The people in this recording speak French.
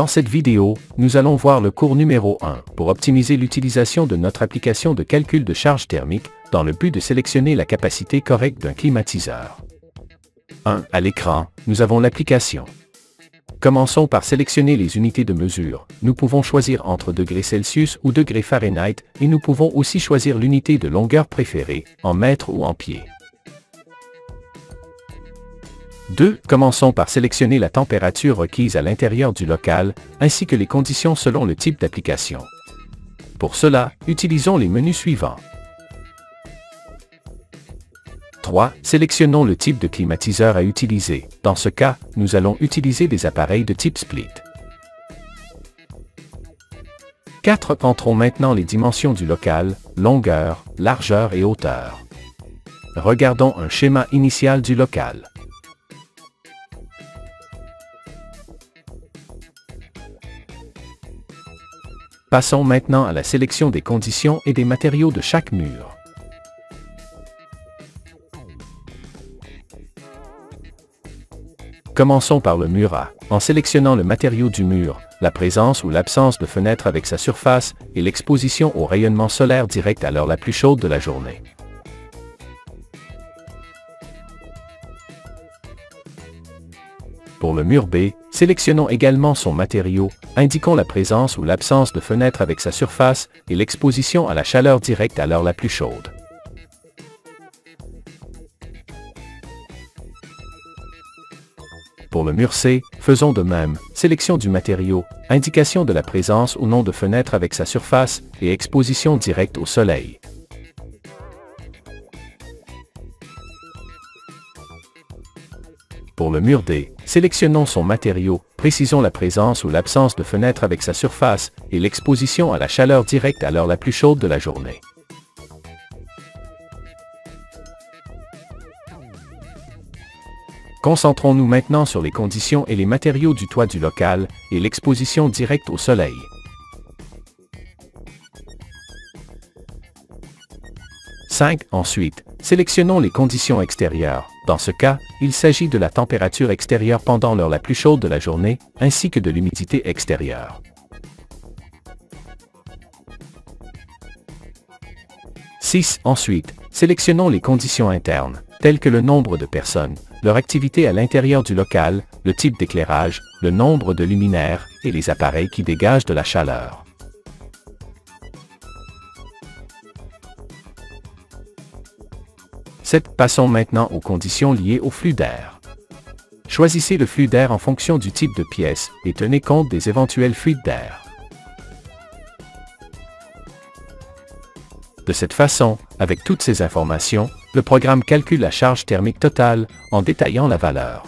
Dans cette vidéo, nous allons voir le cours numéro 1 pour optimiser l'utilisation de notre application de calcul de charge thermique dans le but de sélectionner la capacité correcte d'un climatiseur. 1. À l'écran, nous avons l'application. Commençons par sélectionner les unités de mesure. Nous pouvons choisir entre degrés Celsius ou degrés Fahrenheit et nous pouvons aussi choisir l'unité de longueur préférée, en mètres ou en pieds. 2. Commençons par sélectionner la température requise à l'intérieur du local, ainsi que les conditions selon le type d'application. Pour cela, utilisons les menus suivants. 3. Sélectionnons le type de climatiseur à utiliser. Dans ce cas, nous allons utiliser des appareils de type split. 4. Entrons maintenant les dimensions du local, longueur, largeur et hauteur. Regardons un schéma initial du local. Passons maintenant à la sélection des conditions et des matériaux de chaque mur. Commençons par le mur A, en sélectionnant le matériau du mur, la présence ou l'absence de fenêtre avec sa surface et l'exposition au rayonnement solaire direct à l'heure la plus chaude de la journée. Pour le mur B, sélectionnons également son matériau, indiquons la présence ou l'absence de fenêtre avec sa surface et l'exposition à la chaleur directe à l'heure la plus chaude. Pour le mur C, faisons de même, sélection du matériau, indication de la présence ou non de fenêtre avec sa surface et exposition directe au soleil. Pour le mur D, sélectionnons son matériau, précisons la présence ou l'absence de fenêtre avec sa surface et l'exposition à la chaleur directe à l'heure la plus chaude de la journée. Concentrons-nous maintenant sur les conditions et les matériaux du toit du local et l'exposition directe au soleil. Ensuite, sélectionnons les conditions extérieures. Dans ce cas, il s'agit de la température extérieure pendant l'heure la plus chaude de la journée, ainsi que de l'humidité extérieure. 6. Ensuite, sélectionnons les conditions internes, telles que le nombre de personnes, leur activité à l'intérieur du local, le type d'éclairage, le nombre de luminaires et les appareils qui dégagent de la chaleur. Passons maintenant aux conditions liées au flux d'air. Choisissez le flux d'air en fonction du type de pièce et tenez compte des éventuelles fuites d'air. De cette façon, avec toutes ces informations, le programme calcule la charge thermique totale en détaillant la valeur.